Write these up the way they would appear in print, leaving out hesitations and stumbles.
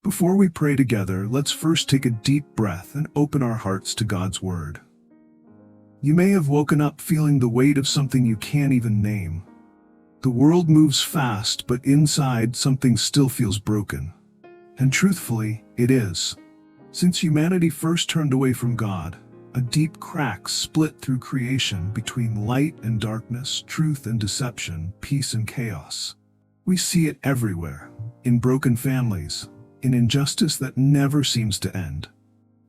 Before we pray together, let's first take a deep breath and open our hearts to God's Word. You may have woken up feeling the weight of something you can't even name. The world moves fast, but inside something still feels broken. And truthfully, it is. Since humanity first turned away from God, a deep crack split through creation between light and darkness, truth and deception, peace and chaos. We see it everywhere, in broken families, in injustice that never seems to end,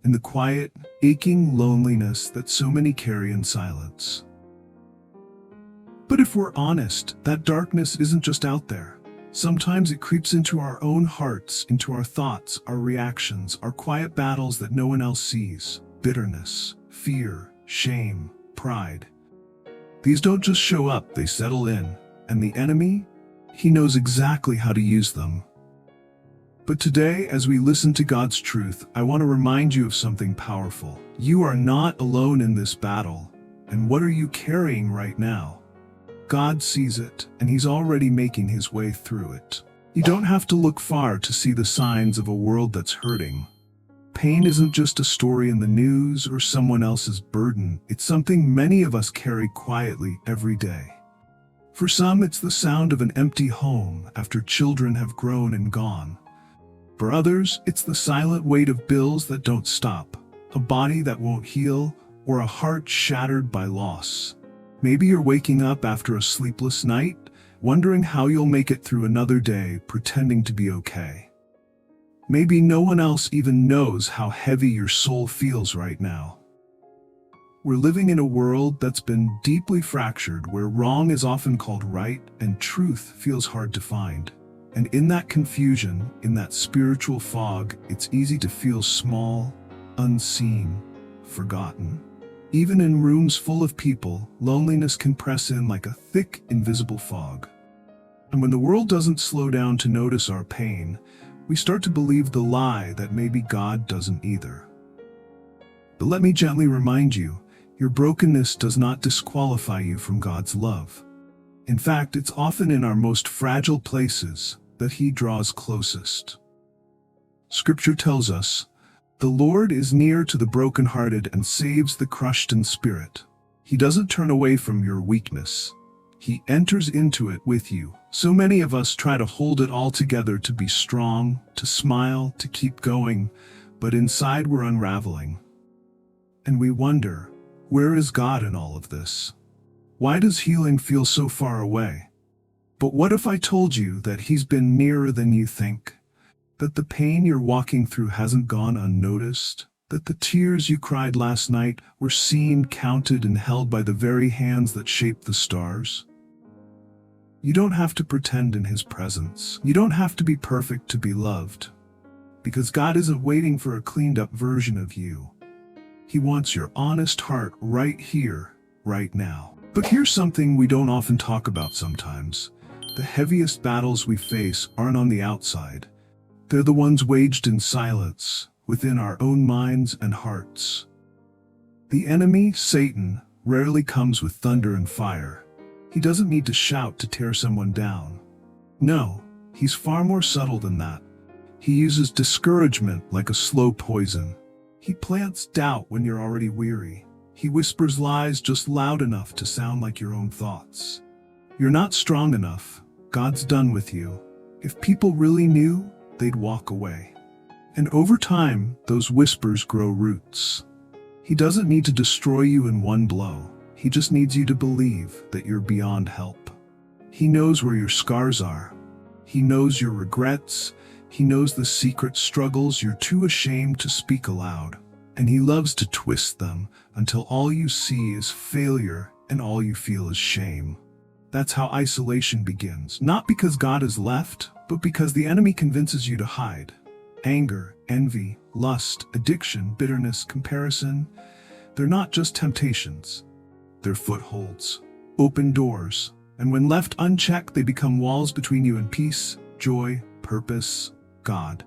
in the quiet, aching loneliness that so many carry in silence. But if we're honest, that darkness isn't just out there. Sometimes it creeps into our own hearts, into our thoughts, our reactions, our quiet battles that no one else sees. Bitterness, fear, shame, pride. These don't just show up, they settle in. And the enemy? He knows exactly how to use them. But today, as we listen to God's truth, I want to remind you of something powerful. You are not alone in this battle. And what are you carrying right now? God sees it, and He's already making His way through it. You don't have to look far to see the signs of a world that's hurting. Pain isn't just a story in the news or someone else's burden. It's something many of us carry quietly every day. For some, it's the sound of an empty home after children have grown and gone. For others, it's the silent weight of bills that don't stop, a body that won't heal, or a heart shattered by loss. Maybe you're waking up after a sleepless night, wondering how you'll make it through another day, pretending to be okay. Maybe no one else even knows how heavy your soul feels right now. We're living in a world that's been deeply fractured, where wrong is often called right and truth feels hard to find. And in that confusion, in that spiritual fog, it's easy to feel small, unseen, forgotten. Even in rooms full of people, loneliness can press in like a thick, invisible fog. And when the world doesn't slow down to notice our pain, we start to believe the lie that maybe God doesn't either. But let me gently remind you, your brokenness does not disqualify you from God's love. In fact, it's often in our most fragile places that He draws closest. Scripture tells us, "The Lord is near to the brokenhearted and saves the crushed in spirit." He doesn't turn away from your weakness. He enters into it with you. So many of us try to hold it all together, to be strong, to smile, to keep going, but inside we're unraveling. And we wonder, where is God in all of this? Why does healing feel so far away? But what if I told you that He's been nearer than you think? That the pain you're walking through hasn't gone unnoticed? That the tears you cried last night were seen, counted, and held by the very hands that shaped the stars? You don't have to pretend in His presence. You don't have to be perfect to be loved. Because God isn't waiting for a cleaned-up version of you. He wants your honest heart right here, right now. But here's something we don't often talk about sometimes. The heaviest battles we face aren't on the outside. They're the ones waged in silence, within our own minds and hearts. The enemy, Satan, rarely comes with thunder and fire. He doesn't need to shout to tear someone down. No, he's far more subtle than that. He uses discouragement like a slow poison. He plants doubt when you're already weary. He whispers lies just loud enough to sound like your own thoughts. You're not strong enough. God's done with you. If people really knew, they'd walk away. And over time, those whispers grow roots. He doesn't need to destroy you in one blow. He just needs you to believe that you're beyond help. He knows where your scars are. He knows your regrets. He knows the secret struggles you're too ashamed to speak aloud. And He loves to twist them until all you see is failure and all you feel is shame. That's how isolation begins. Not because God is left, but because the enemy convinces you to hide. Anger, envy, lust, addiction, bitterness, comparison, they're not just temptations. They're footholds, open doors, and when left unchecked, they become walls between you and peace, joy, purpose, God.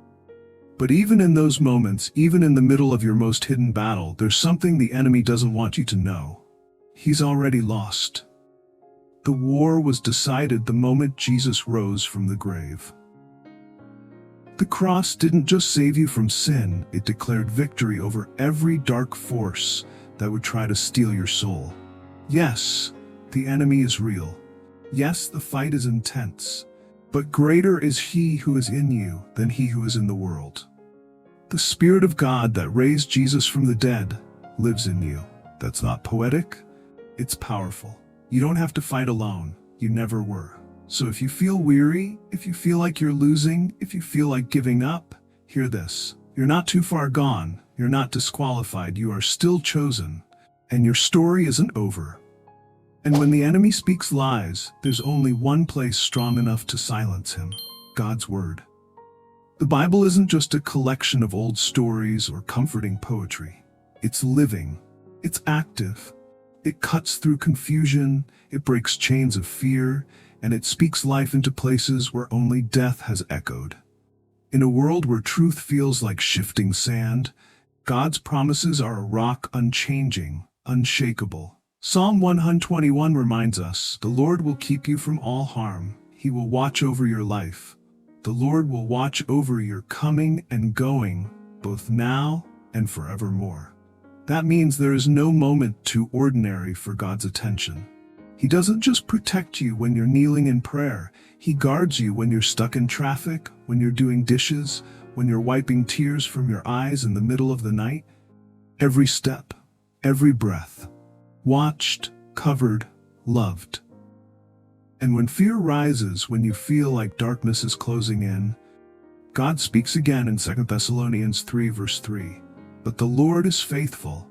But even in those moments, even in the middle of your most hidden battle, there's something the enemy doesn't want you to know. He's already lost. The war was decided the moment Jesus rose from the grave. The cross didn't just save you from sin, it declared victory over every dark force that would try to steal your soul. Yes, the enemy is real. Yes, the fight is intense. But greater is he who is in you than he who is in the world. The Spirit of God that raised Jesus from the dead lives in you. That's not poetic, it's powerful. You don't have to fight alone. You never were. So if you feel weary, if you feel like you're losing, if you feel like giving up, hear this. You're not too far gone. You're not disqualified. You are still chosen. And your story isn't over. And when the enemy speaks lies, there's only one place strong enough to silence him: God's Word. The Bible isn't just a collection of old stories or comforting poetry. It's living. It's active. It cuts through confusion, it breaks chains of fear, and it speaks life into places where only death has echoed. In a world where truth feels like shifting sand, God's promises are a rock unchanging, unshakable. Psalm 121 reminds us, "The Lord will keep you from all harm. He will watch over your life. The Lord will watch over your coming and going, both now and forevermore." That means there is no moment too ordinary for God's attention. He doesn't just protect you when you're kneeling in prayer. He guards you when you're stuck in traffic, when you're doing dishes, when you're wiping tears from your eyes in the middle of the night. Every step, every breath. Watched, covered, loved. And when fear rises, when you feel like darkness is closing in, God speaks again in 2 Thessalonians 3 verse 3. "But the Lord is faithful,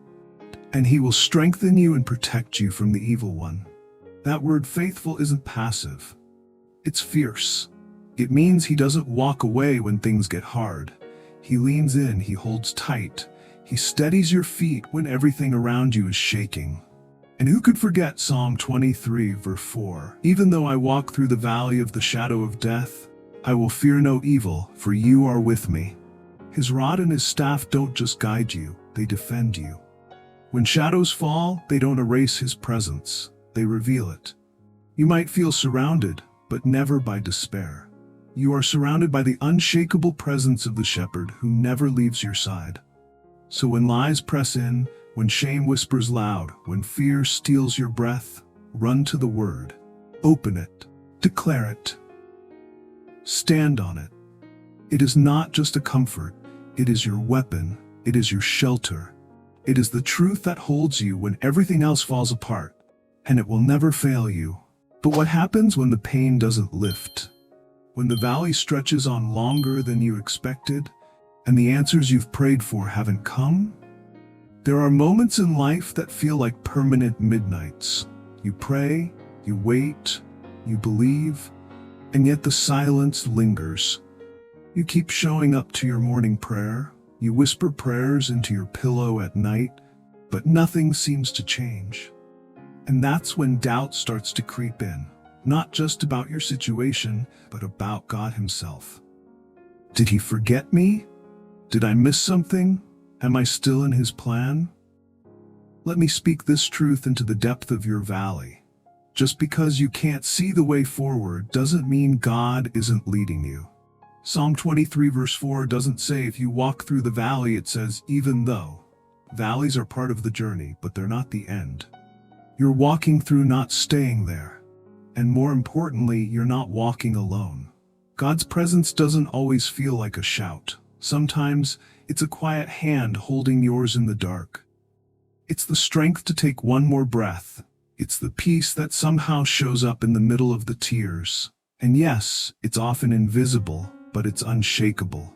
and he will strengthen you and protect you from the evil one." That word faithful isn't passive. It's fierce. It means he doesn't walk away when things get hard. He leans in, he holds tight. He steadies your feet when everything around you is shaking. And who could forget Psalm 23 verse 4? "Even though I walk through the valley of the shadow of death, I will fear no evil, for you are with me." His rod and his staff don't just guide you, they defend you. When shadows fall, they don't erase his presence, they reveal it. You might feel surrounded, but never by despair. You are surrounded by the unshakable presence of the shepherd who never leaves your side. So when lies press in, when shame whispers loud, when fear steals your breath, run to the Word. Open it. Declare it. Stand on it. It is not just a comfort. It is your weapon. It is your shelter. It is the truth that holds you when everything else falls apart. And it will never fail you. But what happens when the pain doesn't lift? When the valley stretches on longer than you expected, and the answers you've prayed for haven't come? There are moments in life that feel like permanent midnights. You pray, you wait, you believe, and yet the silence lingers. You keep showing up to your morning prayer, you whisper prayers into your pillow at night, but nothing seems to change. And that's when doubt starts to creep in, not just about your situation, but about God himself. Did he forget me? Did I miss something? Am I still in his plan? Let me speak this truth into the depth of your valley. Just because you can't see the way forward doesn't mean God isn't leading you. Psalm 23 verse 4 doesn't say if you walk through the valley, it says even though. Valleys are part of the journey, but they're not the end. You're walking through, not staying there. And more importantly, you're not walking alone. God's presence doesn't always feel like a shout. Sometimes it's a quiet hand holding yours in the dark. It's the strength to take one more breath. It's the peace that somehow shows up in the middle of the tears. And yes, it's often invisible, but it's unshakable.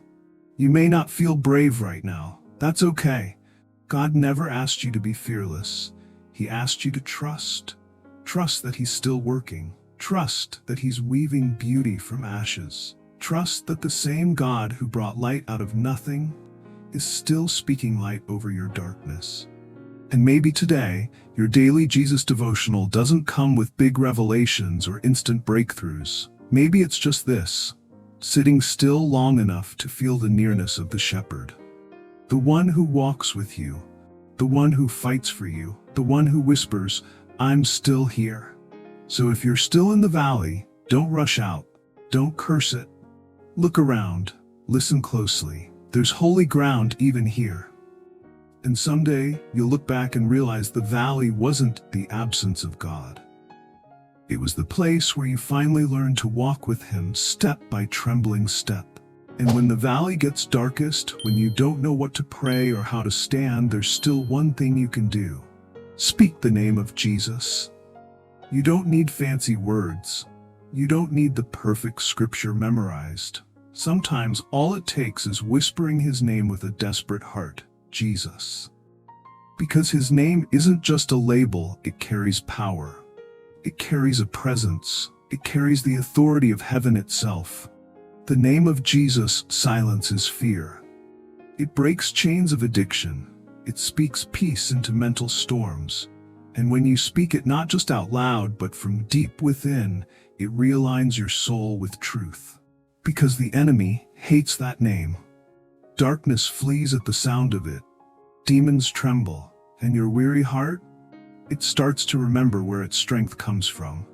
You may not feel brave right now. That's okay. God never asked you to be fearless. He asked you to trust. Trust that he's still working. Trust that he's weaving beauty from ashes. Trust that the same God who brought light out of nothing is still speaking light over your darkness. And maybe today, your daily Jesus devotional doesn't come with big revelations or instant breakthroughs. Maybe it's just this: sitting still long enough to feel the nearness of the shepherd. The one who walks with you, the one who fights for you, the one who whispers, "I'm still here." So if you're still in the valley, don't rush out. Don't curse it. Look around. Listen closely. There's holy ground even here. And someday, you'll look back and realize the valley wasn't the absence of God. It was the place where you finally learned to walk with Him step by trembling step. And when the valley gets darkest, when you don't know what to pray or how to stand, there's still one thing you can do. Speak the name of Jesus. You don't need fancy words. You don't need the perfect scripture memorized. Sometimes all it takes is whispering His name with a desperate heart, Jesus. Because His name isn't just a label, it carries power. It carries a presence. It carries the authority of heaven itself. The name of Jesus silences fear. It breaks chains of addiction. It speaks peace into mental storms. And when you speak it not just out loud, but from deep within, it realigns your soul with truth. Because the enemy hates that name. Darkness flees at the sound of it. Demons tremble. And your weary heart? It starts to remember where its strength comes from.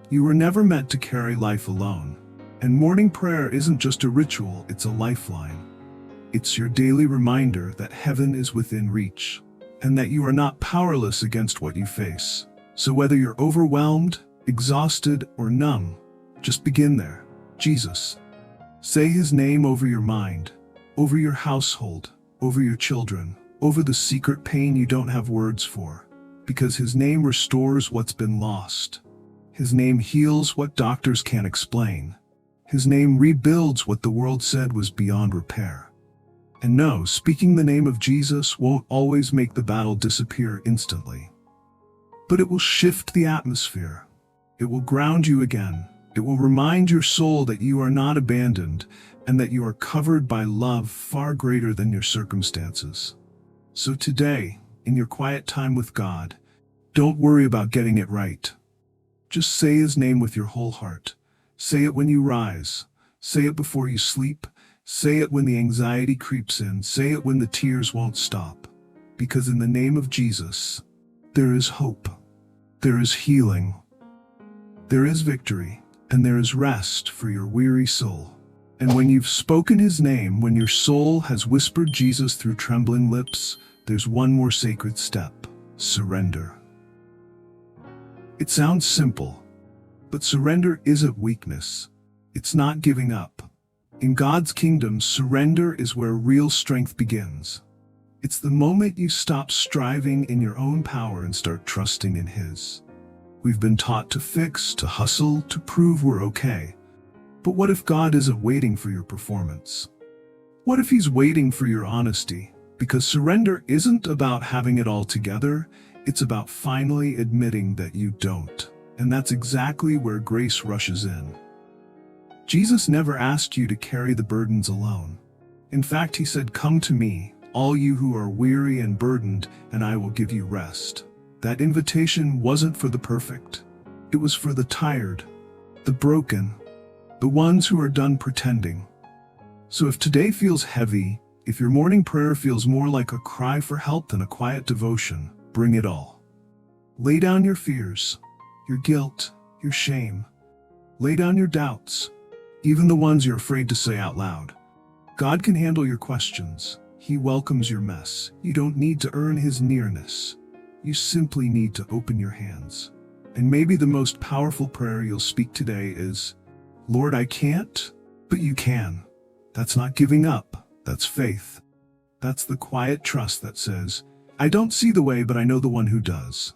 You were never meant to carry life alone. And morning prayer isn't just a ritual, it's a lifeline. It's your daily reminder that heaven is within reach, and that you are not powerless against what you face. So whether you're overwhelmed, exhausted, or numb, just begin there. Jesus. Say His name over your mind, over your household, over your children, over the secret pain you don't have words for. Because His name restores what's been lost. His name heals what doctors can't explain. His name rebuilds what the world said was beyond repair. And no, speaking the name of Jesus won't always make the battle disappear instantly. But it will shift the atmosphere. It will ground you again. It will remind your soul that you are not abandoned and that you are covered by love far greater than your circumstances. So today, in your quiet time with God, don't worry about getting it right. Just say His name with your whole heart. Say it when you rise. Say it before you sleep. Say it when the anxiety creeps in. Say it when the tears won't stop. Because in the name of Jesus, there is hope. There is healing. There is victory. And there is rest for your weary soul. And when you've spoken His name, when your soul has whispered Jesus through trembling lips, there's one more sacred step: surrender. It sounds simple, but surrender isn't weakness. It's not giving up. In God's kingdom, surrender is where real strength begins. It's the moment you stop striving in your own power and start trusting in His. We've been taught to fix, to hustle, to prove we're okay. But what if God isn't waiting for your performance? What if He's waiting for your honesty? Because surrender isn't about having it all together, it's about finally admitting that you don't. And that's exactly where grace rushes in. Jesus never asked you to carry the burdens alone. In fact, He said, "Come to me, all you who are weary and burdened, and I will give you rest." That invitation wasn't for the perfect. It was for the tired, the broken, the ones who are done pretending. So if today feels heavy, if your morning prayer feels more like a cry for help than a quiet devotion, bring it all. Lay down your fears, your guilt, your shame. Lay down your doubts, even the ones you're afraid to say out loud. God can handle your questions. He welcomes your mess. You don't need to earn His nearness. You simply need to open your hands. And maybe the most powerful prayer you'll speak today is, "Lord, I can't, but you can." That's not giving up. That's faith. That's the quiet trust that says, "I don't see the way, but I know the one who does.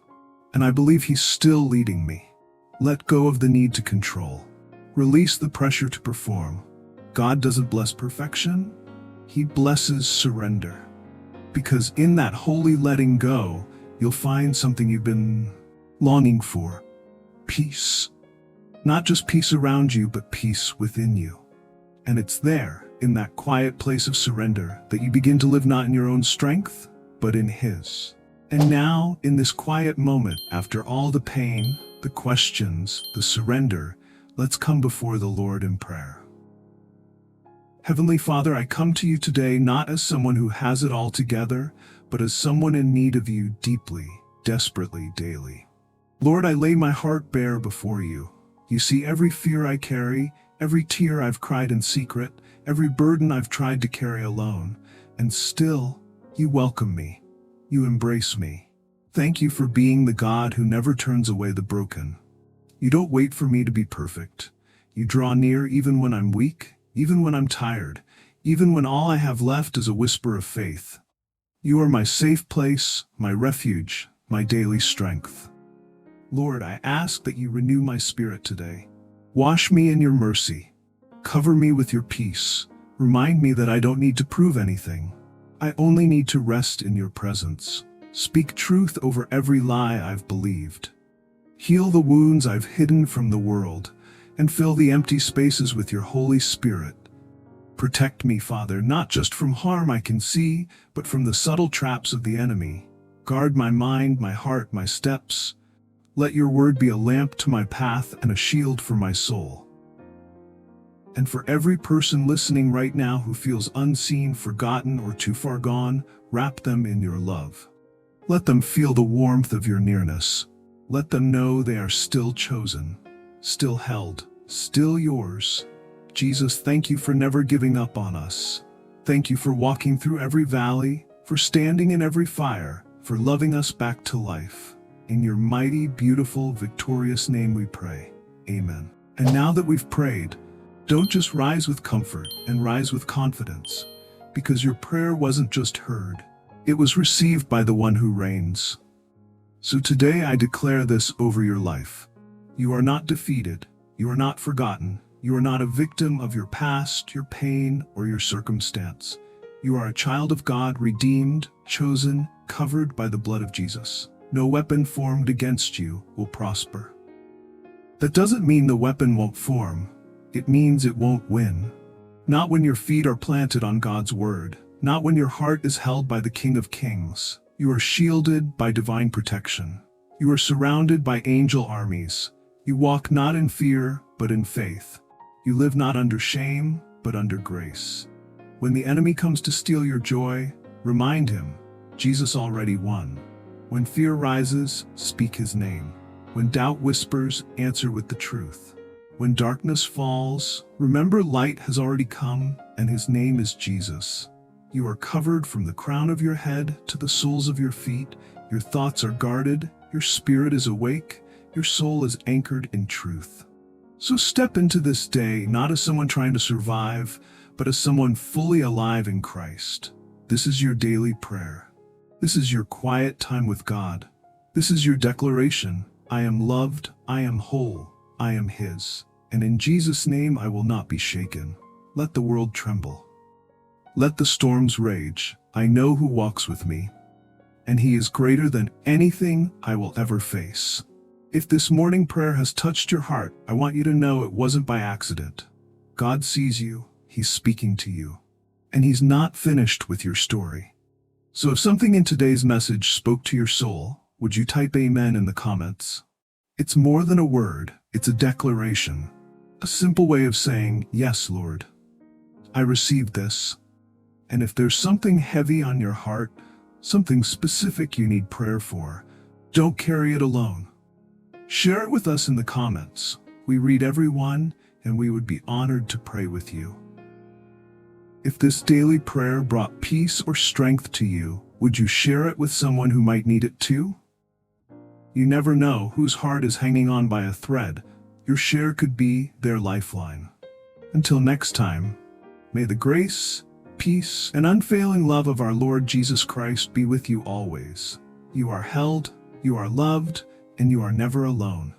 And I believe He's still leading me." Let go of the need to control. Release the pressure to perform. God doesn't bless perfection. He blesses surrender. Because in that holy letting go, you'll find something you've been longing for. Peace. Not just peace around you, but peace within you. And it's there, in that quiet place of surrender, that you begin to live not in your own strength, but in His. And now, in this quiet moment, after all the pain, the questions, the surrender, let's come before the Lord in prayer. Heavenly Father, I come to you today not as someone who has it all together, but as someone in need of you deeply, desperately, daily. Lord, I lay my heart bare before you. You see every fear I carry, Every tear I've cried in secret, every burden I've tried to carry alone, and still, you welcome me. You embrace me. Thank you for being the God who never turns away the broken. You don't wait for me to be perfect. You draw near even when I'm weak, even when I'm tired, even when all I have left is a whisper of faith. You are my safe place, my refuge, my daily strength. Lord, I ask that you renew my spirit today. Wash me in your mercy. Cover me with your peace. Remind me that I don't need to prove anything. I only need to rest in your presence. Speak truth over every lie I've believed. Heal the wounds I've hidden from the world, and fill the empty spaces with your Holy Spirit. Protect me, Father, not just from harm I can see, but from the subtle traps of the enemy. Guard my mind, my heart, my steps. Let your word be a lamp to my path and a shield for my soul. And for every person listening right now who feels unseen, forgotten, or too far gone, wrap them in your love. Let them feel the warmth of your nearness. Let them know they are still chosen, still held, still yours. Jesus, thank you for never giving up on us. Thank you for walking through every valley, for standing in every fire, for loving us back to life. In your mighty, beautiful, victorious name we pray. Amen. And now that we've prayed, don't just rise with comfort and rise with confidence, because your prayer wasn't just heard. It was received by the one who reigns. So today I declare this over your life. You are not defeated. You are not forgotten. You are not a victim of your past, your pain, or your circumstance. You are a child of God, redeemed, chosen, covered by the blood of Jesus. No weapon formed against you will prosper. That doesn't mean the weapon won't form. It means it won't win. Not when your feet are planted on God's word. Not when your heart is held by the King of Kings. You are shielded by divine protection. You are surrounded by angel armies. You walk not in fear, but in faith. You live not under shame, but under grace. When the enemy comes to steal your joy, remind him, Jesus already won. When fear rises, speak his name. When doubt whispers, answer with the truth. When darkness falls, remember light has already come, and his name is Jesus. You are covered from the crown of your head to the soles of your feet. Your thoughts are guarded, your spirit is awake, your soul is anchored in truth. So step into this day not as someone trying to survive, but as someone fully alive in Christ. This is your daily prayer. This is your quiet time with God. This is your declaration. I am loved, I am whole, I am his. And in Jesus' name I will not be shaken. Let the world tremble. Let the storms rage. I know who walks with me, and he is greater than anything I will ever face. If this morning prayer has touched your heart, I want you to know it wasn't by accident. God sees you, he's speaking to you, and he's not finished with your story. So if something in today's message spoke to your soul, would you type amen in the comments? It's more than a word, it's a declaration. A simple way of saying, yes, Lord, I received this. And if there's something heavy on your heart, something specific you need prayer for, don't carry it alone. Share it with us in the comments. We read every one, and we would be honored to pray with you. If this daily prayer brought peace or strength to you, would you share it with someone who might need it too? You never know whose heart is hanging on by a thread. Your share could be their lifeline. Until next time, may the grace, peace, and unfailing love of our Lord Jesus Christ be with you always. You are held, you are loved, and you are never alone.